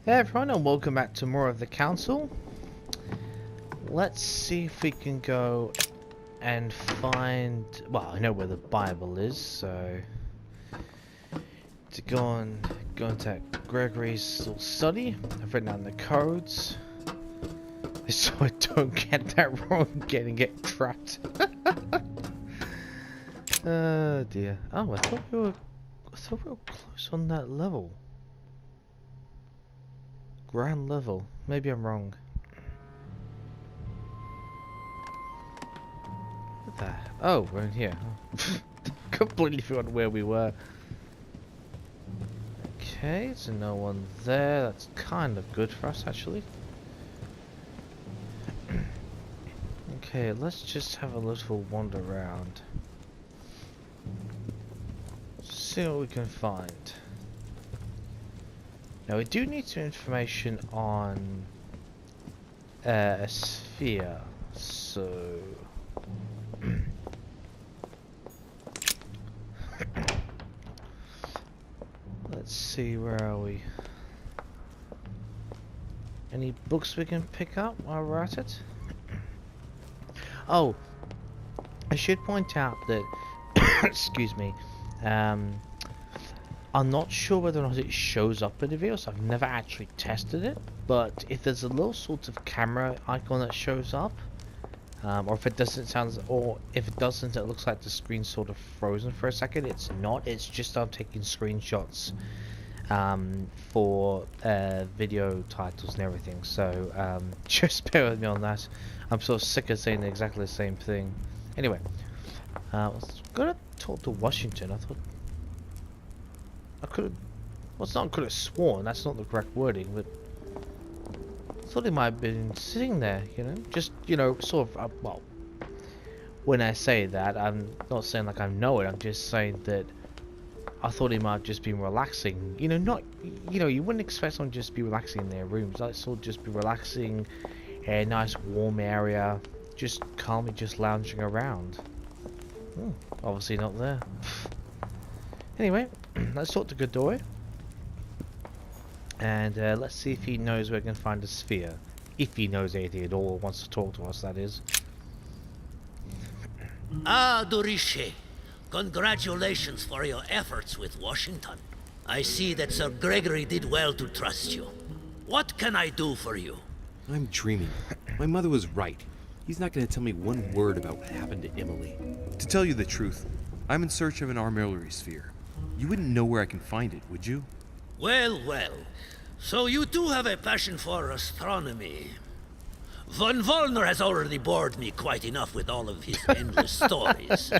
Hey everyone, and welcome back to more of the council. Let's see if we can go and find... Well, I know where the Bible is, so... To go into Gregory's little study. I've written down the codes. So I don't get that wrong again and get trapped. Oh dear. Oh, I thought we were close on that level. Ground level. Maybe I'm wrong. What the... Oh, we're in here. Completely forgot where we were. Okay, so no one there. That's kind of good for us, actually. Okay, let's just have a little wander around. See what we can find. Now we do need some information on a sphere, so let's see, where are we? Any books we can pick up while we're at it? Oh, I should point out that excuse me, I'm not sure whether or not it shows up in the video, so I've never actually tested it, but if there's a little sort of camera icon that shows up, or if it doesn't it looks like the screen's sort of frozen for a second. It's not, it's just I'm taking screenshots for video titles and everything, so just bear with me on that. I'm sort of sick of saying exactly the same thing. Anyway, I was gonna talk to Washington. I thought I could have... Well, it's not could have sworn, that's not the correct wording, but I thought he might have been sitting there, you know, just, you know, sort of, well, when I say that, I'm not saying like I know it, I'm just saying that I thought he might have just been relaxing, you know, not, you know, you wouldn't expect someone to just be relaxing in their rooms, like, sort of just be relaxing, a nice warm area, just calmly just lounging around. Obviously not there. Anyway, let's talk to Godoy. And let's see if he knows where we can find a sphere. If he knows anything at all, wants to talk to us, that is. Ah, Doriche. Congratulations for your efforts with Washington. I see that Sir Gregory did well to trust you. What can I do for you? I'm dreaming. My mother was right. He's not going to tell me one word about what happened to Emily. To tell you the truth, I'm in search of an armillary sphere. You wouldn't know where I can find it, would you? Well, well. So you do have a passion for astronomy. Von Wollner has already bored me quite enough with all of his endless stories.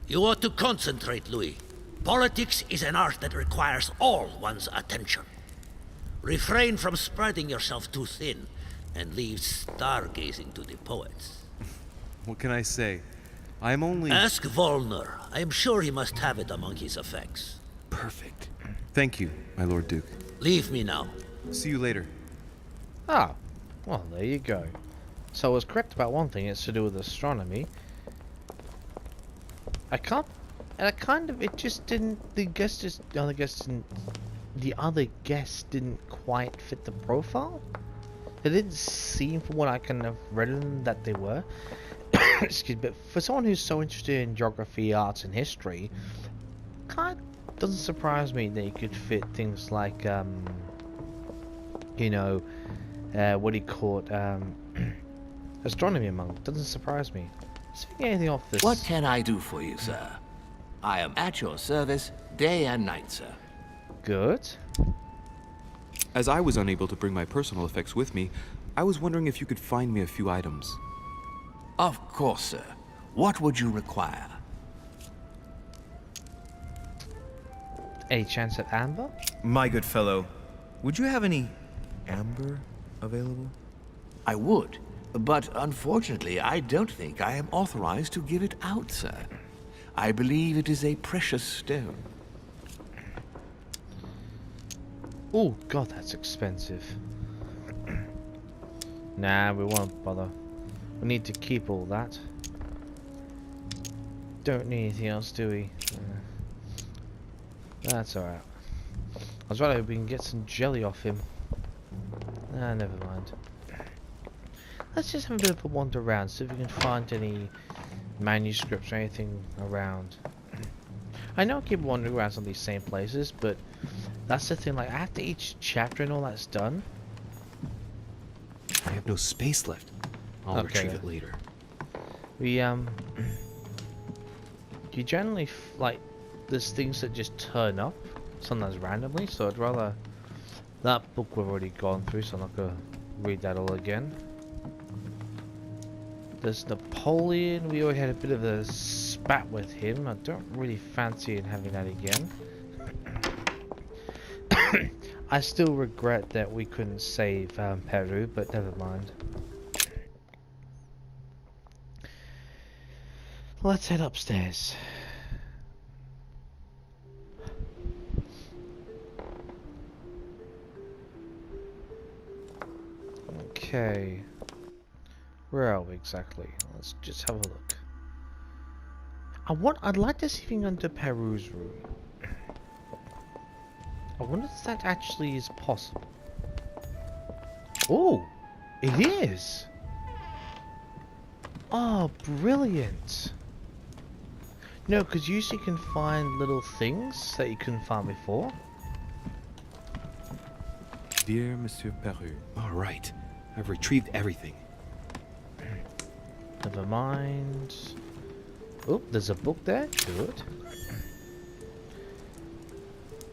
You ought to concentrate, Louis. Politics is an art that requires all one's attention. Refrain from spreading yourself too thin, and leave stargazing to the poets. What can I say? I'm only... Ask Wollner. I am sure he must have it among his effects. Perfect. Thank you, my Lord Duke. Leave me now. See you later. Ah, well, there you go. So I was correct about one thing, it's to do with astronomy. It just didn't, the other guest didn't quite fit the profile. It didn't seem, from what I can have read in them, that they were. Excuse me, but for someone who's so interested in geography, arts, and history, kind of doesn't surprise me that you could fit things like, you know, what do you call it, astronomy among. Doesn't surprise me. Speaking anything off this. What can I do for you, sir? I am at your service, day and night, sir. Good. As I was unable to bring my personal effects with me, I was wondering if you could find me a few items. Of course, sir. What would you require? Any chance at amber? My good fellow, would you have any amber available? I would, but unfortunately, I don't think I am authorized to give it out, sir. I believe it is a precious stone. Oh god, that's expensive. Nah, we won't bother. We need to keep all that. Don't need anything else, do we? That's alright. I was right, we can get some jelly off him. Ah, never mind. Let's just have a bit of a wander around, see if we can find any manuscripts or anything around. I know I keep wandering around some of these same places, but that's the thing, like after each chapter and all that's done. I have no space left. I'll Okay, retrieve then. it later. We you generally like there's things that just turn up sometimes randomly, so I'd rather that book we've already gone through, so I'm not gonna read that all again. There's Napoleon. We already had a bit of a spat with him. I don't really fancy having that again. I still regret that we couldn't save Peru, but never mind. Let's head upstairs. Okay. Where are we exactly? Let's just have a look. I'd like to see if we can go into Peru's room. I wonder if that actually is possible. Oh, it is. Oh, brilliant. No, because usually you can find little things that you couldn't find before. Dear Monsieur Peru, All right. I've retrieved everything. Never mind. Oh, there's a book there. Good.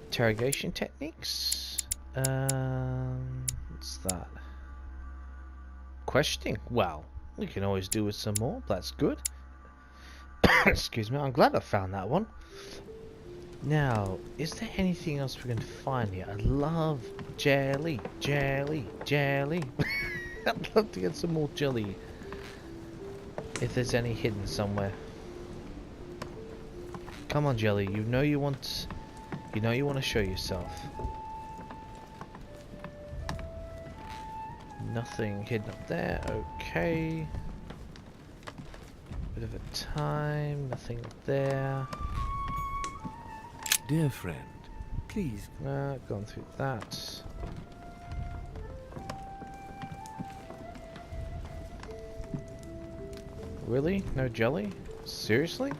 Interrogation techniques. What's that? Questioning. Well, we can always do with some more. That's good. Excuse me. I'm glad I found that one. Now, is there anything else we can find here? I love jelly, jelly, jelly. I'd love to get some more jelly. If there's any hidden somewhere. Come on, jelly. You know you want to show yourself. Nothing hidden up there. Okay. Bit of a time. Nothing up there. Dear friend, please. Gone through that. Really? No jelly? Seriously?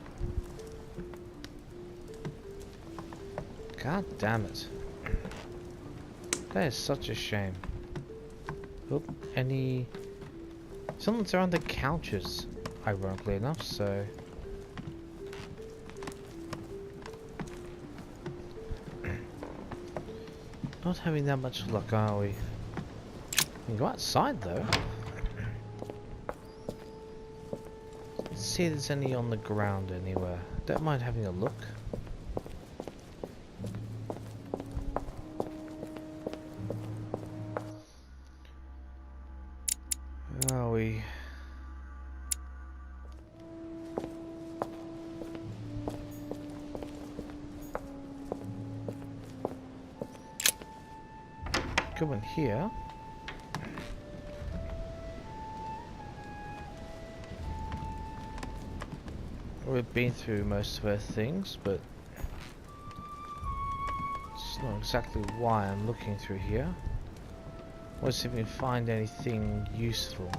God damn it. That is such a shame. Oh, any... Someone's around the couches, ironically enough, so... Not having that much luck, are we? We can go outside, though. Let's see if there's any on the ground anywhere. Don't mind having a look. Where are we? Go in here. We've been through most of our things, but it's not exactly why I'm looking through here. Let's see if we can find anything useful.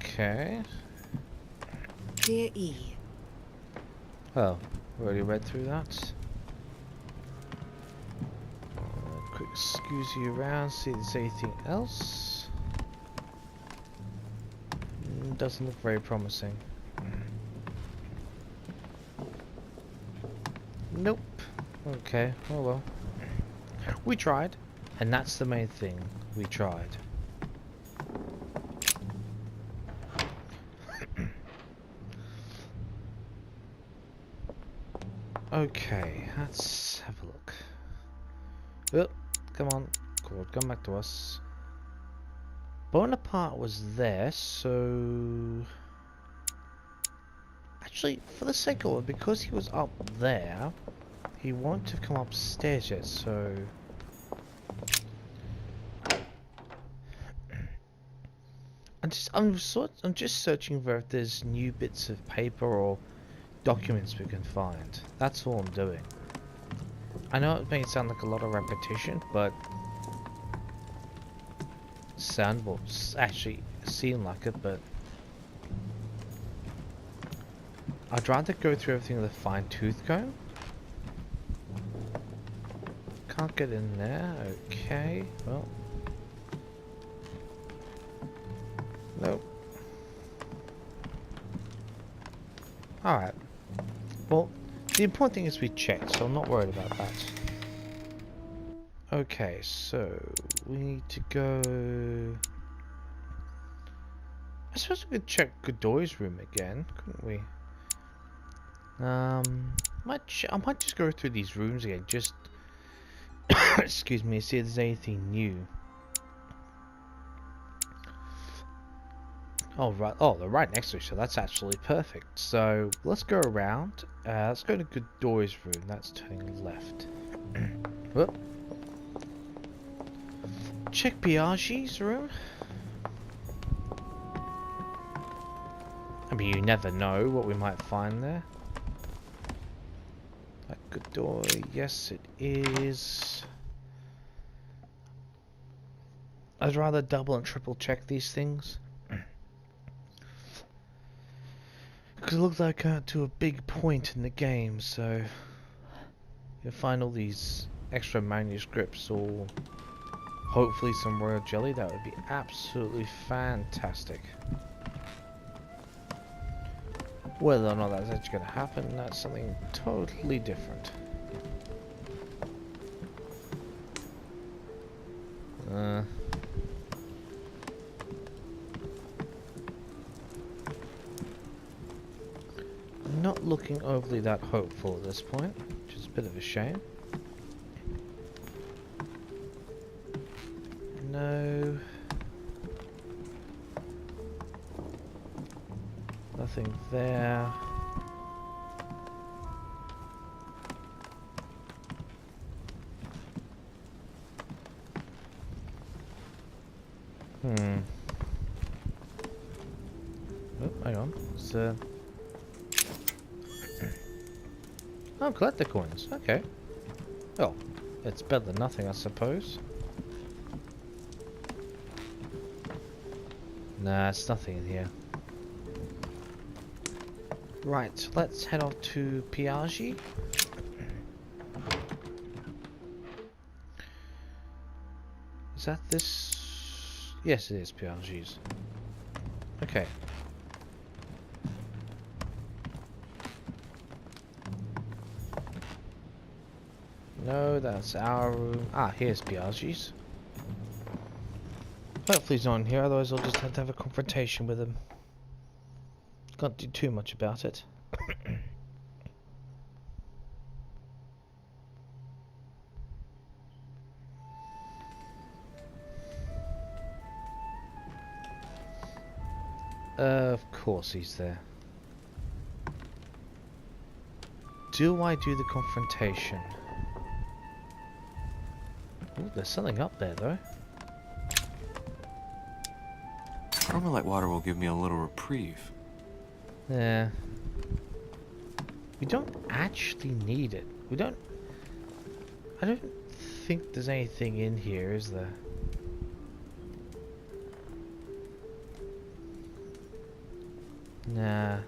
Okay. Dear E. Oh, already read through that. Quick squeeze you around, see if there's anything else. Doesn't look very promising. Nope. Okay, oh well. We tried, and that's the main thing. We tried. Okay, let's have a look. Oh, come on, Cord, come back to us. Bonaparte was there, so... Actually, for the sake of it, because he was up there, he won't have come upstairs yet, so... I'm just searching for if there's new bits of paper or documents we can find. That's all I'm doing. I know it may sound like a lot of repetition, but actually seem like it, but I'd rather go through everything with a fine-tooth comb. Can't get in there. Okay, well, nope. Alright. Well, the important thing is we checked, so I'm not worried about that. Okay, so we need to go... I suppose we could check Godoy's room again, couldn't we? I might just go through these rooms again, just... excuse me, see if there's anything new. Oh, right. Oh, they're right next to each other. That's absolutely perfect. So, let's go around. Let's go to Godoy's room. That's turning left. Whoop. Check Biaggi's room. I mean, you never know what we might find there. That Godoy, yes it is. I'd rather double and triple check these things. Because it looks like to a big point in the game, so you'll find all these extra manuscripts or hopefully some royal jelly. That would be absolutely fantastic. Whether or not that's actually going to happen, that's something totally different. Not looking overly that hopeful at this point, which is a bit of a shame. No. Nothing there. Oh, hang on. It's oh, collect the coins. Okay. Well, it's better than nothing, I suppose. Nah, it's nothing in here. Right, let's head off to Piaggi. Is that this? Yes, it is Piaggi's. Okay. No, that's our room. Ah, here's Piaggi's. Hopefully he's not in here, otherwise I'll just have to have a confrontation with him. Can't do too much about it. Of course he's there. Do I do the confrontation? Ooh, there's something up there though. Carmelite water will give me a little reprieve. Yeah. We don't actually need it. We don't... I don't think there's anything in here, is there? Nah.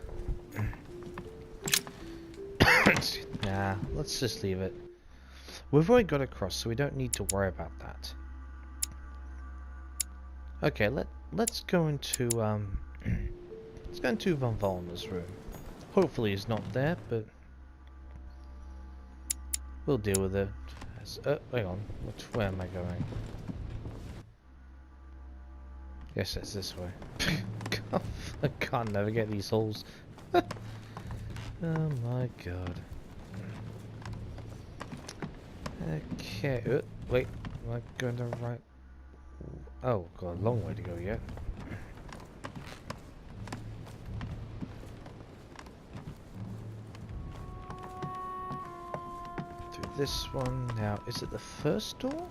Nah, let's just leave it. We've already got across, so we don't need to worry about that. Okay, let's go into let's go into Von Volner's room. Hopefully he's not there, but we'll deal with it. Hang on, where am I going? Yes, it's this way. I can't navigate these holes. Oh my god. Okay, wait, am I going the right? Oh god, long way to go yet. Through this one now. Is it the first door?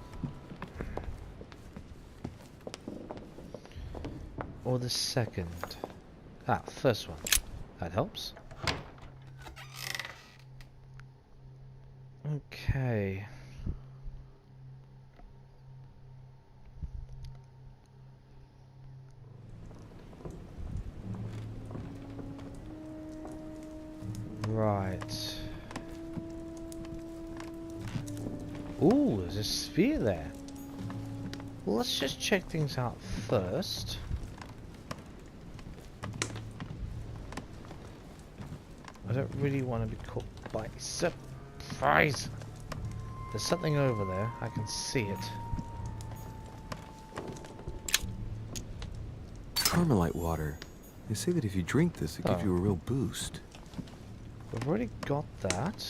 Or the second? Ah, first one. That helps. Okay. Okay. Right. Ooh, there's a sphere there. Well, let's just check things out first. I don't really want to be caught by surprise. There's something over there. I can see it. Carmelite water. They say that if you drink this, it gives Oh. you a real boost. We've already got that.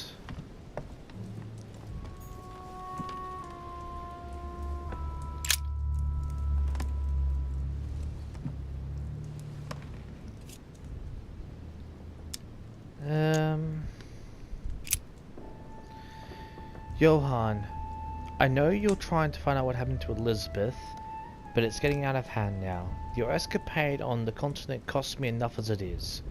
Johann, I know you're trying to find out what happened to Elizabeth, but it's getting out of hand now. Your escapade on the continent cost me enough as it is.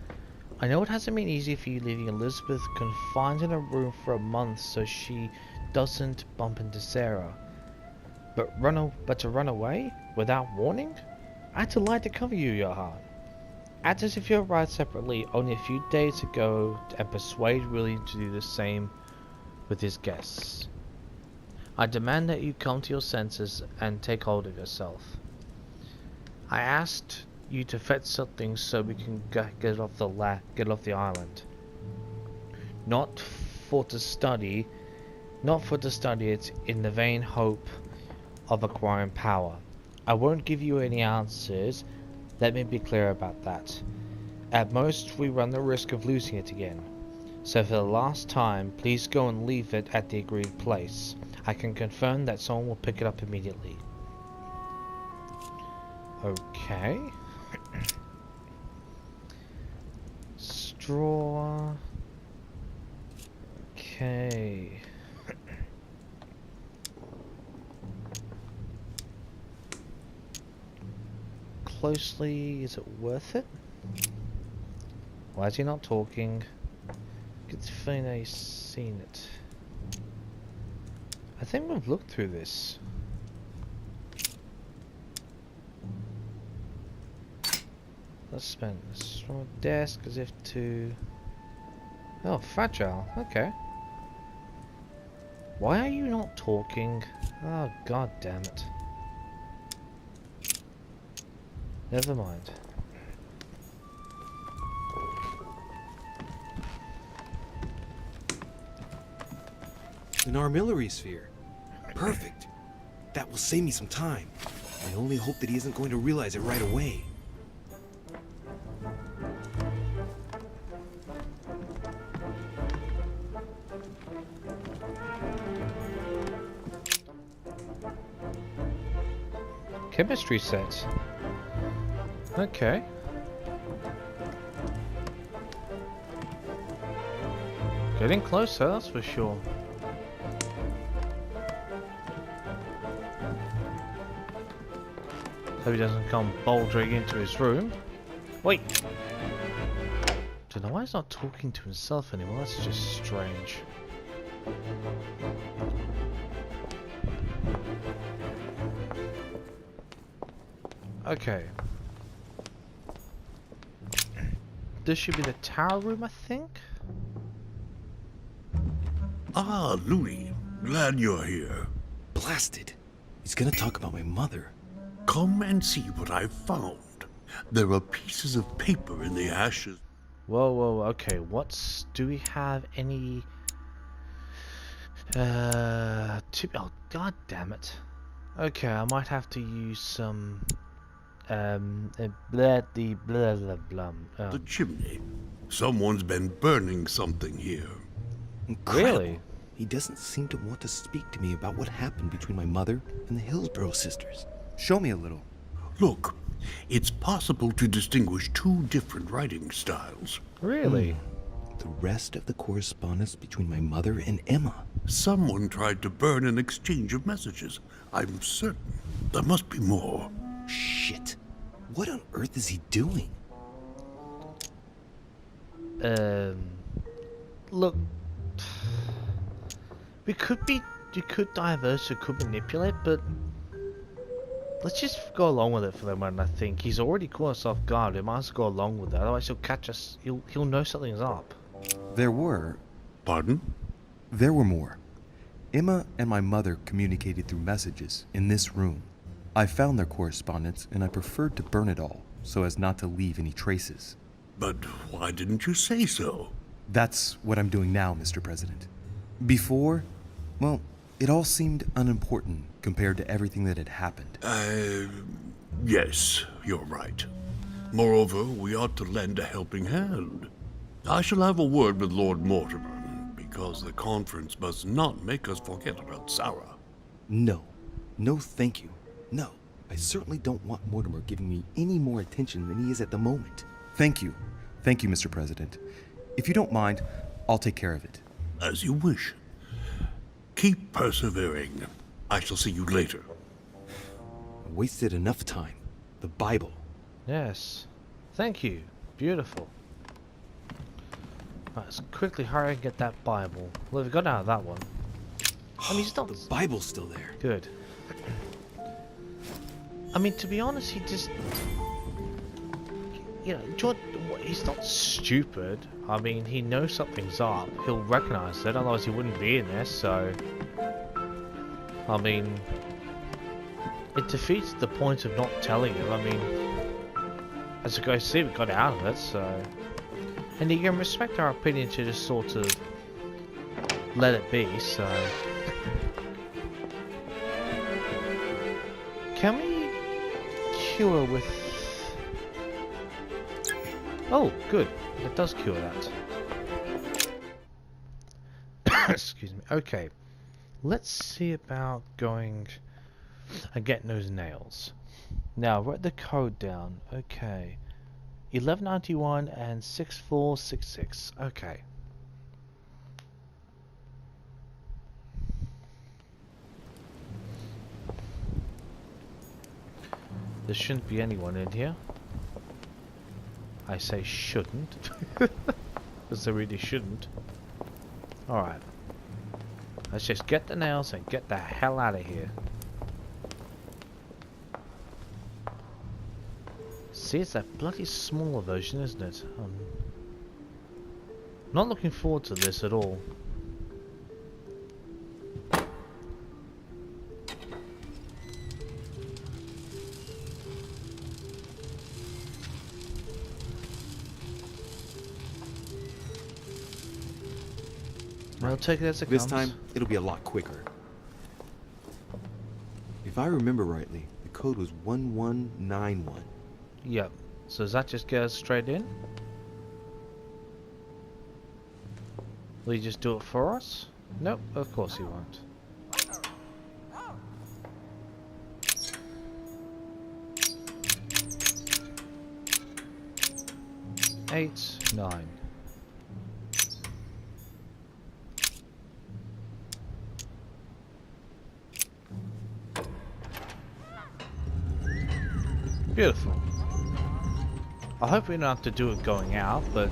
I know it hasn't been easy for you leaving Elizabeth confined in a room for a month so she doesn't bump into Sarah. But to run away without warning? I had to lie to cover you, Johann. Act as if you arrived separately only a few days ago and persuade William to do the same with his guests. I demand that you come to your senses and take hold of yourself. I asked you to fetch something so we can get off the island. Not for to study it in the vain hope of acquiring power. I won't give you any answers. Let me be clear about that. At most, we run the risk of losing it again. So for the last time, please go and leave it at the agreed place. I can confirm that someone will pick it up immediately. Okay. Straw. Okay. Closely, is it worth it? Why is he not talking? Good feeling I've seen it. I think we've looked through this. Let's spend this from a desk as if to... Oh, fragile. Okay. Why are you not talking? Oh, god damn it. Never mind. An armillary sphere. Perfect. That will save me some time. I only hope that he isn't going to realize it right away. Chemistry set. Okay. Getting closer, that's for sure. Hope he doesn't come bouldering into his room. Wait! Don't know why he's not talking to himself anymore, that's just strange. Okay. This should be the tower room, I think? Ah, Louis. Glad you're here. Blasted. He's gonna talk about my mother. Come and see what I've found. There are pieces of paper in the ashes. Whoa, whoa, okay, do we have any... oh, god damn it. Okay, I might have to use some... The chimney. Someone's been burning something here. Incredible. Really? He doesn't seem to want to speak to me about what happened between my mother and the Hillsborough sisters. Show me a little. Look, it's possible to distinguish two different writing styles. Really? The rest of the correspondence between my mother and Emma. Someone tried to burn an exchange of messages. I'm certain there must be more. Shit. What on earth is he doing? Look... We could be, you could diverse, you could manipulate, but let's just go along with it for the moment. I think he's already caught us off guard. We might as well go along with it. Otherwise, he'll catch us. He'll know something's up. There were Pardon? There were more. Emma and my mother communicated through messages in this room. I found their correspondence and I preferred to burn it all so as not to leave any traces. But why didn't you say so? That's what I'm doing now, Mr. President. Before, well, it all seemed unimportant compared to everything that had happened. Yes, you're right. Moreover, we ought to lend a helping hand. I shall have a word with Lord Mortimer, because the conference must not make us forget about Sarah. No. No, thank you. No. I certainly don't want Mortimer giving me any more attention than he is at the moment. Thank you. Thank you, Mr. President. If you don't mind, I'll take care of it. As you wish. Keep persevering. I shall see you later. I wasted enough time. The Bible. Yes. Thank you. Beautiful. Right, let's quickly hurry and get that Bible. Well, we've got out of that one. I mean, he's not... The Bible's still there. Good. I mean, to be honest, he just... You know, George, he's not stupid. I mean, he knows something's up. He'll recognize it, otherwise he wouldn't be in there, so... I mean... It defeats the point of not telling him. I mean... As you guys see, we got out of it, so... And you can respect our opinion to just sort of... let it be, so... Can we... cure with... Oh, good. It does cure that. Excuse me. Okay. Let's see about going and getting those nails. Now, write the code down. Okay. 1191 and 6466. Okay. There shouldn't be anyone in here. I say shouldn't. Because there really shouldn't. Alright. Let's just get the nails and get the hell out of here. See, it's that bloody smaller version, isn't it? Not looking forward to this at all. I'll take it as it comes. This time, it'll be a lot quicker. If I remember rightly, the code was 1191. Yep. So does that just get us straight in? Will he just do it for us? Nope, of course he won't. Eight, 9. Beautiful. I hope we don't have to do it going out, but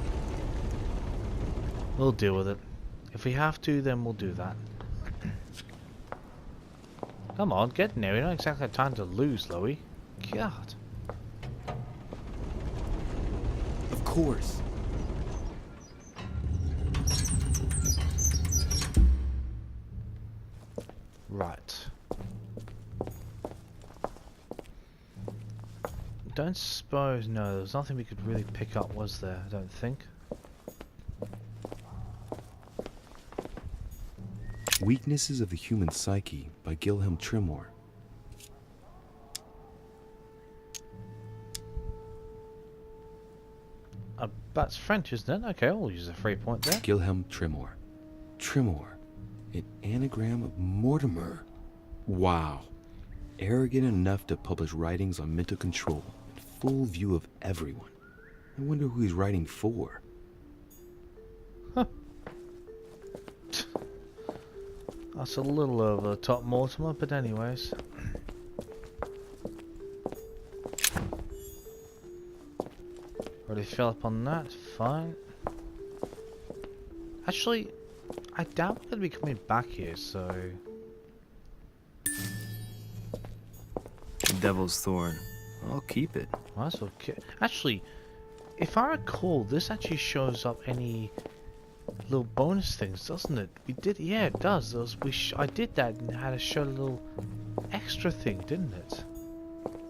we'll deal with it. If we have to, then we'll do that. Come on, get in there. We don't exactly have time to lose, Louie. God. Of course. Right. Don't suppose... No, there was nothing we could really pick up, was there? I don't think. Weaknesses of the Human Psyche by Gilhelm Trimore. That's French, isn't it? Okay, we'll use a 3 point there. Gilhelm Trimore. Trimore. An anagram of Mortimer. Wow. Arrogant enough to publish writings on mental control in full view of everyone. I wonder who he's writing for. Huh. That's a little over the top, Mortimer, but anyways. Already fill up on that, fine. Actually, I doubt we're going to be coming back here, so... Devil's Thorn. I'll keep it. Might as well actually, if I recall, this actually shows up any little bonus things, doesn't it? We did, yeah, it does. I did that and had to show a little extra thing, didn't it?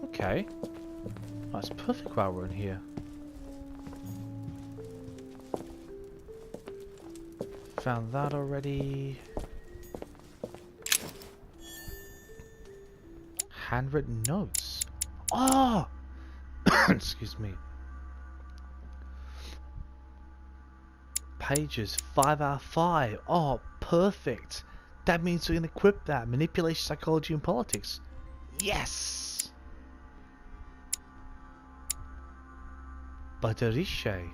Okay. That's perfect while we're in here. Found that already. Handwritten notes. Oh! Excuse me. Pages 5 out of 5. Oh, perfect. That means we can equip that. Manipulation, psychology, and politics. Yes! Badariche.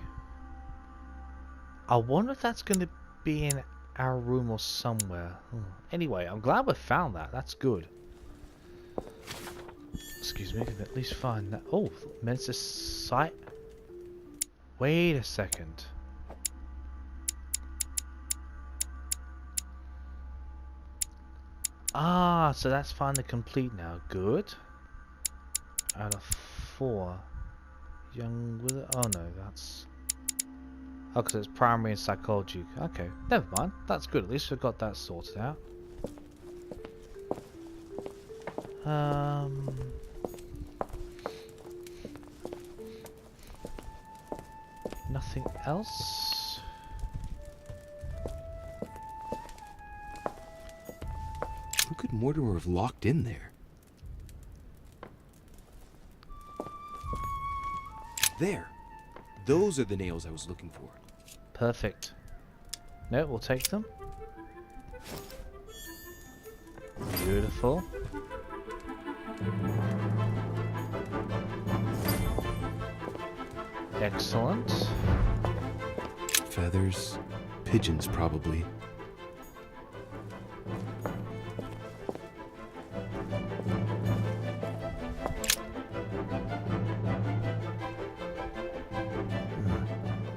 I wonder if that's going to be in our room or somewhere. Anyway, I'm glad we found that. That's good. Excuse me, I can at least find that. Oh, Mensa site. Wait a second. Ah, so that's finally complete now. Good. Out of 4. Young with it. Oh no, that's. Oh, because it's primary and psychology. Okay, never mind. That's good. At least we've got that sorted out. Nothing else. Who could Mortimer have locked in there? There. Those are the nails I was looking for. Perfect. No, we'll take them. Beautiful. Excellent. Feathers. Pigeons, probably.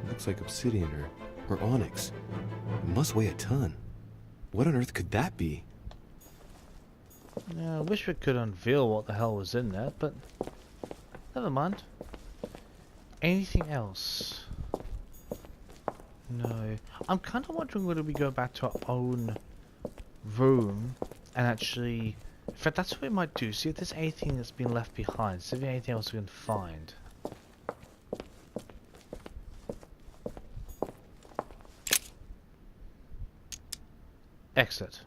Looks like obsidian or onyx. It must weigh a ton. What on earth could that be? Yeah, I wish we could unveil what the hell was in there, but never mind. Anything else? No. I'm kind of wondering whether we go back to our own room and actually... In fact, that's what we might do. See if there's anything that's been left behind. See if there's anything else we can find. Exit.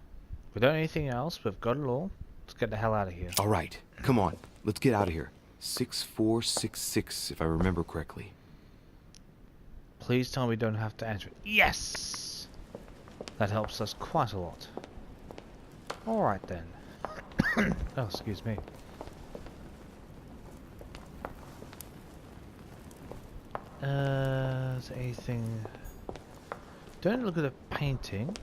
We don't have anything else. We've got it all. Let's get the hell out of here. All right, come on. Let's get out of here. 6466, if I remember correctly. Please tell me we don't have to enter it. Yes! That helps us quite a lot. Alright then. Oh, excuse me. Is there anything... Don't look at the painting.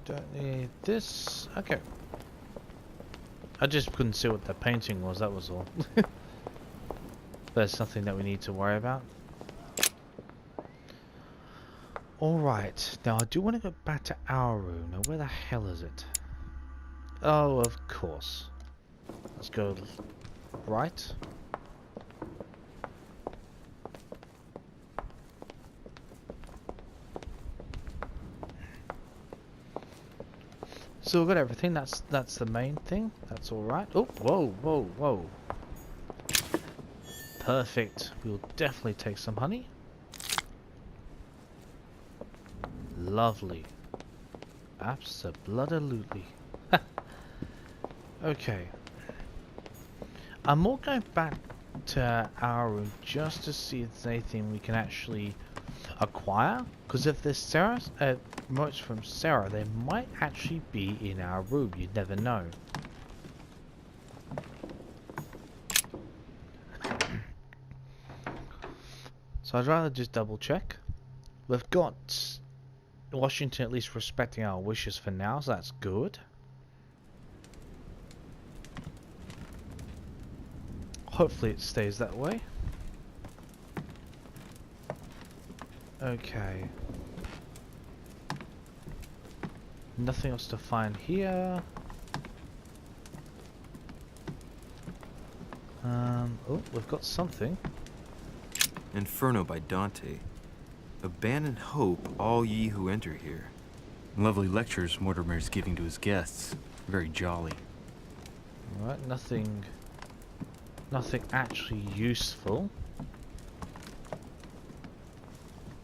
Don't need this. Okay. I just couldn't see what the painting was, that was all. There's nothing that we need to worry about. Alright, now I do want to go back to our room. Now where the hell is it? Oh, of course. Let's go right. So we've got everything. That's the main thing. That's all right. Oh, whoa, whoa, whoa. Perfect. We'll definitely take some honey. Lovely. Absolutely. Okay. I'm more going back to our room just to see if there's anything we can actually acquire. Because if there's Sarah's remotes from Sarah, they might actually be in our room. You never know. So I'd rather just double check. We've got Washington at least respecting our wishes for now, so that's good. Hopefully it stays that way. Okay. Nothing else to find here. Oh, we've got something. Inferno by Dante. Abandon hope, all ye who enter here. Lovely lectures Mortimer's giving to his guests. Very jolly. Alright, nothing actually useful.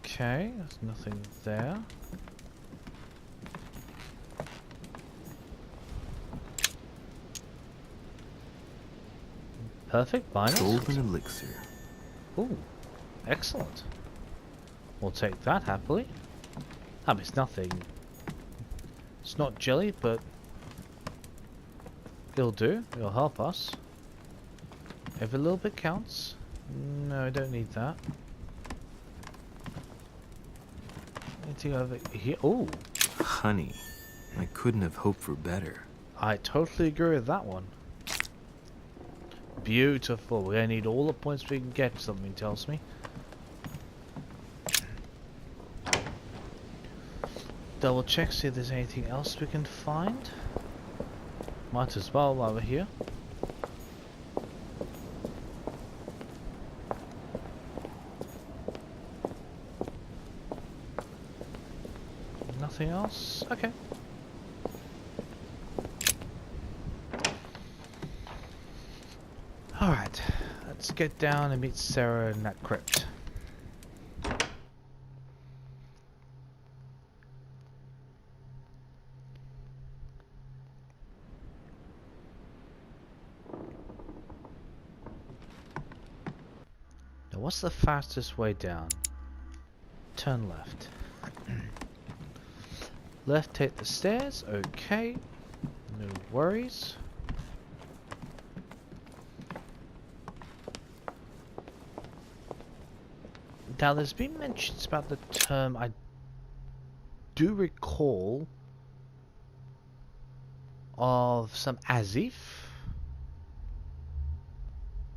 Okay, there's nothing there. Perfect, minus. Golden elixir. Ooh, excellent. We'll take that happily. I mean, it's nothing. It's not jelly, but it'll do. It'll help us. Every little bit counts. No, I don't need that. Anything over here? Ooh, Honey. I couldn't have hoped for better. I totally agree with that one. Beautiful. We're gonna need all the points we can get, something tells me. Double check, see if there's anything else we can find. Might as well while we're here. Nothing else? Okay. Alright, let's get down and meet Sarah in that crypt. Now what's the fastest way down? Turn left. Left, take the stairs, okay. No worries. Now there's been mentions about the term, I do recall, of some Azif?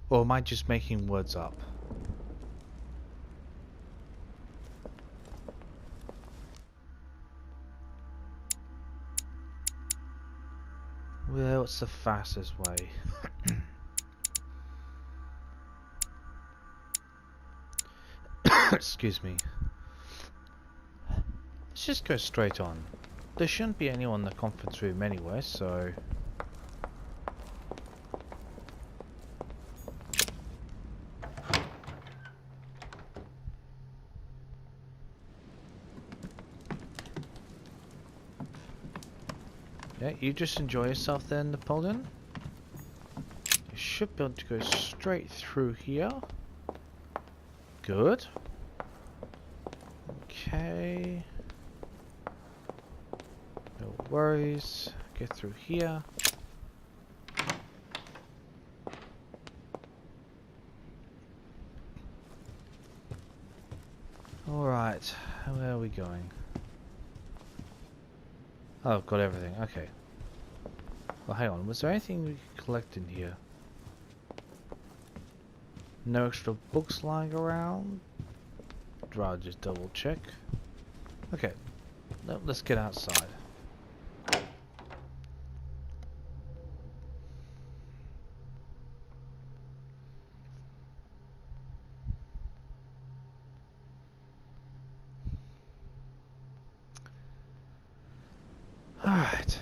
Or am I just making words up? Well, what's the fastest way? Excuse me. Let's just go straight on. There shouldn't be anyone in the conference room anyway, so... Yeah, you just enjoy yourself then, Napoleon. You should be able to go straight through here. Good. Okay. No worries. Get through here. Alright, where are we going? Oh, got everything, okay. Well, hang on, was there anything we could collect in here? No extra books lying around? I'll just double check. Okay, no, let's get outside. Alright.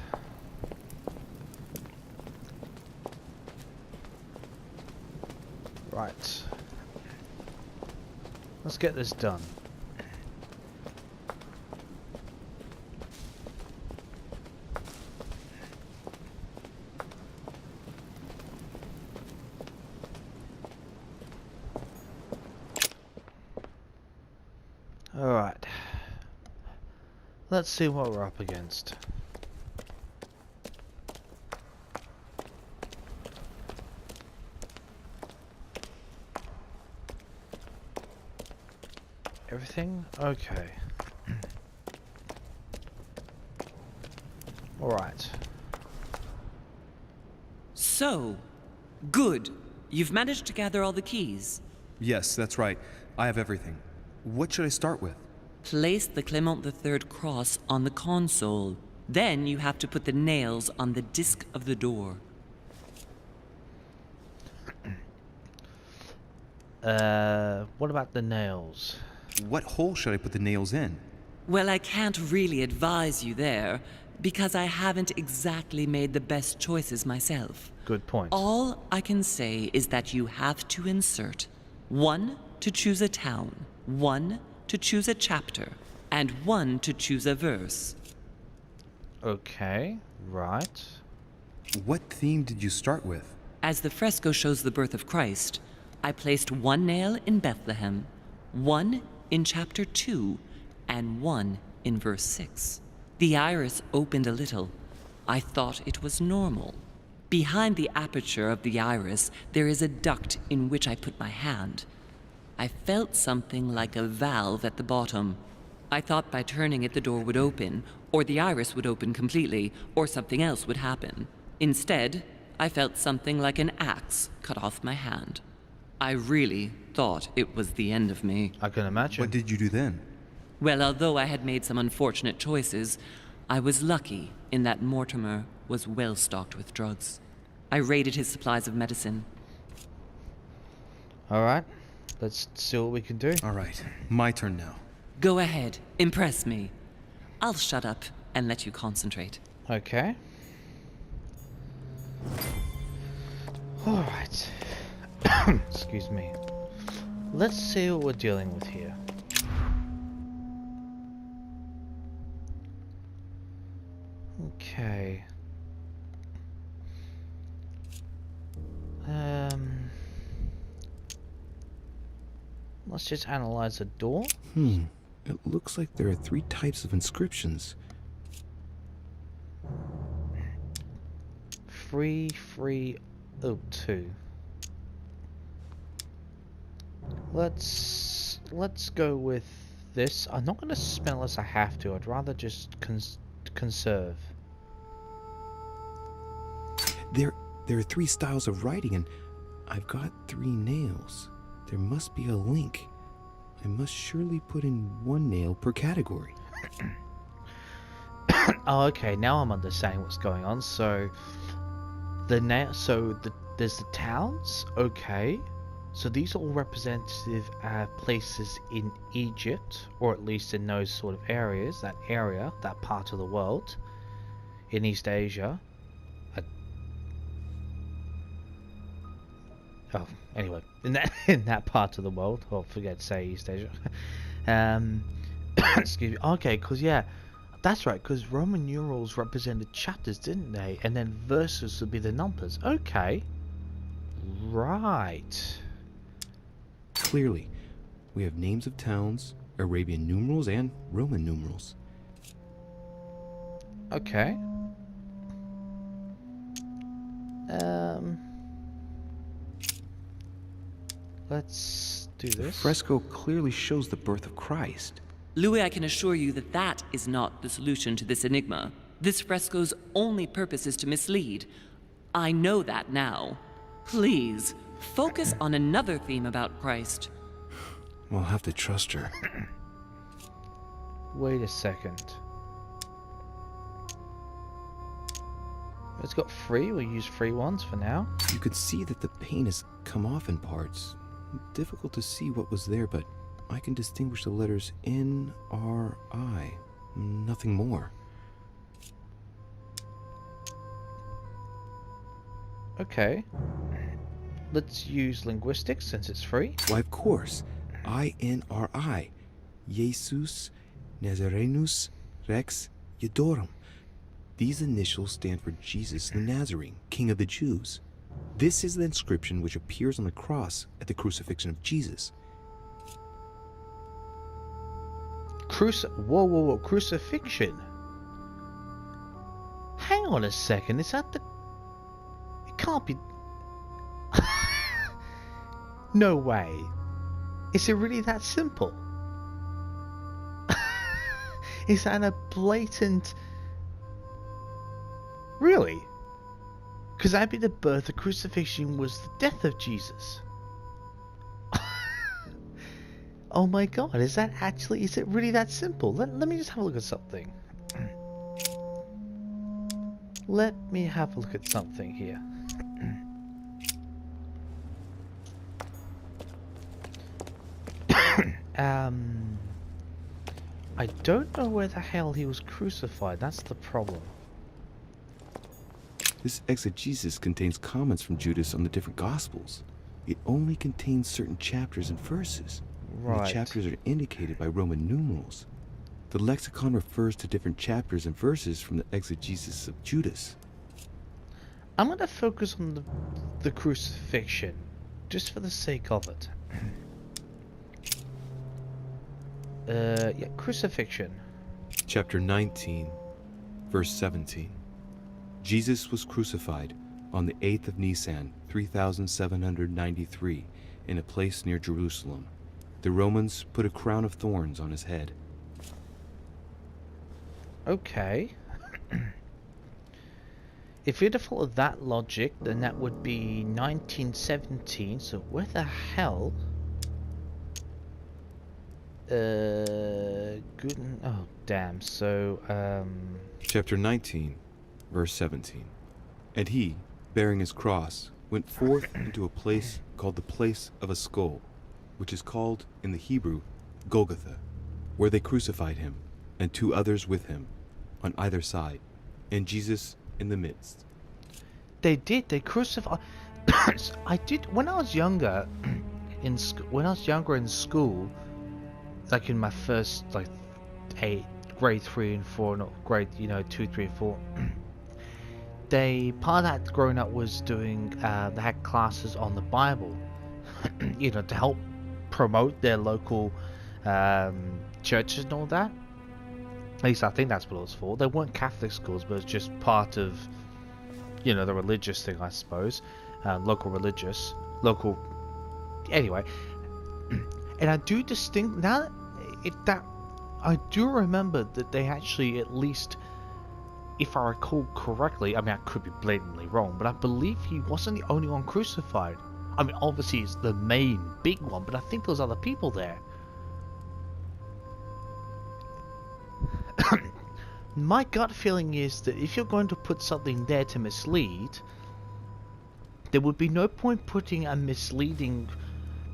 Right. Let's get this done. Alright. Let's see what we're up against. Everything? Okay. Alright. So, good. You've managed to gather all the keys. Yes, that's right. I have everything. What should I start with? Place the Clement III cross on the console. Then you have to put the nails on the disc of the door. What about the nails? What hole should I put the nails in? Well, I can't really advise you there, because I haven't exactly made the best choices myself. Good point. All I can say is that you have to insert 1 to choose a town, 1 to choose a chapter, and 1 to choose a verse. Okay, right. What theme did you start with? As the fresco shows the birth of Christ, I placed 1 nail in Bethlehem, 1 in chapter 2, and 1 in verse 6. The iris opened a little. I thought it was normal. Behind the aperture of the iris, there is a duct in which I put my hand. I felt something like a valve at the bottom. I thought by turning it the door would open, or the iris would open completely, or something else would happen. Instead, I felt something like an axe cut off my hand. I really thought it was the end of me. I can imagine. What did you do then? Well, although I had made some unfortunate choices, I was lucky in that Mortimer was well stocked with drugs. I raided his supplies of medicine. Alright, let's see what we can do. All right, my turn now. Go ahead, impress me. I'll shut up and let you concentrate. Okay. Alright. Excuse me. Let's see what we're dealing with here. Okay. Let's just analyze the door. It looks like there are 3 types of inscriptions. 3302. Let's go with this. I'm not going to spell unless I have to. I'd rather just conserve. There are 3 styles of writing, and I've got 3 nails. There must be a link. I must surely put in 1 nail per category. Oh, okay. Now I'm understanding what's going on. So there's the towns. Okay. So these are all representative places in Egypt, or at least in those sort of areas. That area, that part of the world, in East Asia. Oh, anyway, in that part of the world, or forget to say East Asia. Excuse me. Okay, because yeah, that's right. Because Roman numerals represented chapters, didn't they? And then verses would be the numbers. Okay, right. Clearly, we have names of towns, Arabian numerals, and Roman numerals. Okay. Let's do The this. fresco clearly shows the birth of Christ. Louis, I can assure you that that is not the solution to this enigma. This fresco's only purpose is to mislead. I know that now. Please, focus on another theme about Christ. We'll have to trust her. Wait a second. It's got 3. We'll use 3 ones for now. You could see that the paint has come off in parts. Difficult to see what was there, but I can distinguish the letters N, R, I. Nothing more. Okay. Let's use linguistics since it's free. Why, of course. INRI. Jesus Nazarenus Rex Eudorum. These initials stand for Jesus the Nazarene, King of the Jews. This is the inscription which appears on the cross at the crucifixion of Jesus. Whoa, crucifixion. Hang on a second, is that the... It can't be... No way. Is it really that simple? Is that a blatant... Really? Because that'd be the birth. The crucifixion was the death of Jesus. Oh my god, is it really that simple? Let me just have a look at something. Let me have a look at something here. I don't know where the hell he was crucified. That's the problem. This exegesis contains comments from Judas on the different Gospels. It only contains certain chapters and verses. Right. The chapters are indicated by Roman numerals. The lexicon refers to different chapters and verses from the exegesis of Judas. I'm going to focus on the crucifixion, just for the sake of it. Yeah, crucifixion. Chapter 19, verse 17. Jesus was crucified on the 8th of Nisan, 3793, in a place near Jerusalem. The Romans put a crown of thorns on his head. Okay. If you'd have followed that logic, then that would be 1917. So where the hell? Good. Oh, damn. So, Chapter 19, verse 17. And he, bearing his cross, went forth into a place called the place of a skull, which is called in the Hebrew Golgotha, where they crucified him, and 2 others with him, on either side, and Jesus in the midst. They did. They crucified. I did when I was younger. When I was younger in school, like in my first grade 3 and 4, not grade 2, 3, 4. Part of that growing up was doing. They had classes on the Bible, to help promote their local churches and all that. At least I think that's what it was for. They weren't Catholic schools, but it was just part of, the religious thing, I suppose. Local. Anyway, and I do I do remember that they actually, at least, if I recall correctly, I mean I could be blatantly wrong, but I believe he wasn't the only one crucified. I mean, obviously it's the main big one, but I think there was other people there. My gut feeling is that if you're going to put something there to mislead, there would be no point putting a misleading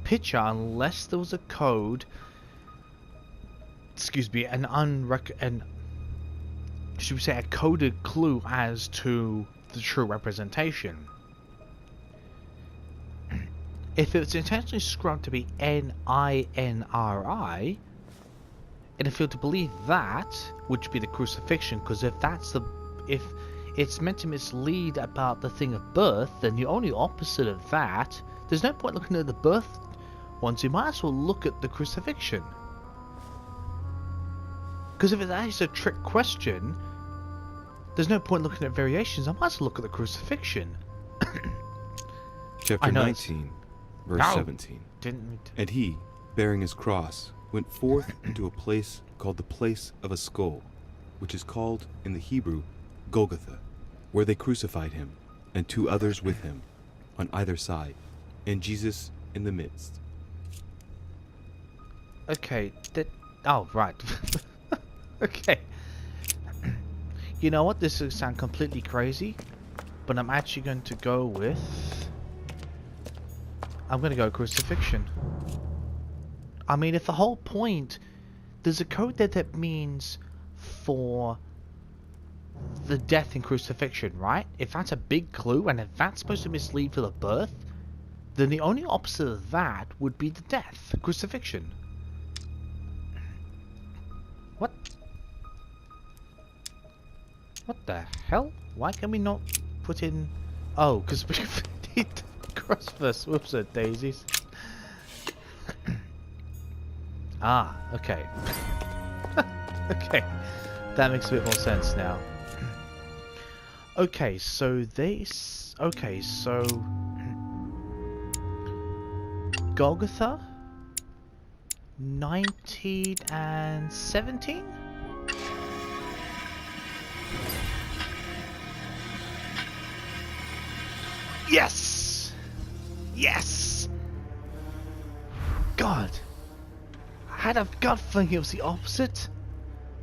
picture unless there was a code. Excuse me, should we say a coded clue as to the true representation. If it's intentionally scrubbed to be N-I-N-R-I, and if you're to believe that, which would be the crucifixion, because if it's meant to mislead about the thing of birth, then the only opposite of that, there's no point looking at the birth ones, you might as well look at the crucifixion. Because if that is a trick question, there's no point looking at variations, I might as well look at the crucifixion. Chapter 19, verse 17. And he, bearing his cross, went forth into a place called the place of a skull, which is called in the Hebrew Golgotha, where they crucified him, and 2 others with him, on either side, and Jesus in the midst. Okay, oh, right. Okay. You know what, this will sound completely crazy, but I'm actually going to go with... I'm going to go crucifixion. I mean, if the whole point... There's a code there that means for the death in crucifixion, right? If that's a big clue, and if that's supposed to mislead for the birth, then the only opposite of that would be the death, crucifixion. What? What the hell? Why can we not put in... Oh, because we need cross first. Whoops, daisies. Ah, okay. Okay. That makes a bit more sense now. Okay, so this... Okay, so... Golgotha? 1917? Yes! Yes! God. I had a gut feeling it was the opposite.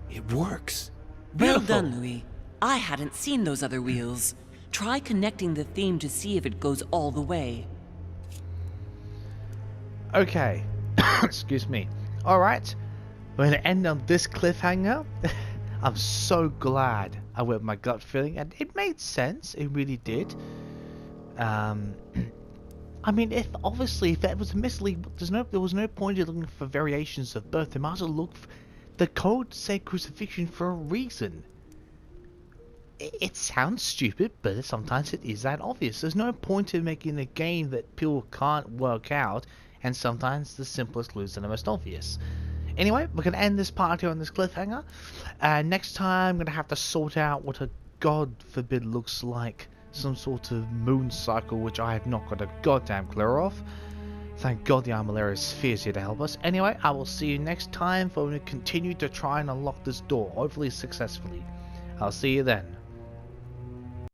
It works. Well Beautiful. done, Louis. I hadn't seen those other wheels. Try connecting the theme to see if it goes all the way. Okay. Excuse me. Alright. We're gonna end on this cliffhanger. I'm so glad I went with my gut feeling, and it made sense. It really did. I mean, if that was a mislead, there was no point in looking for variations of both. They might as well look for the code said crucifixion for a reason. It sounds stupid, but sometimes it is that obvious. There's no point in making a game that people can't work out, and sometimes the simplest lose are the most obvious. Anyway, we're going to end this part here on this cliffhanger. Next time, I'm going to have to sort out what a God forbid looks like. Some sort of moon cycle, which I have not got a goddamn clue of. Thank God the Armillary Sphere is here to help us. Anyway, I will see you next time for when we continue to try and unlock this door, hopefully successfully. I'll see you then.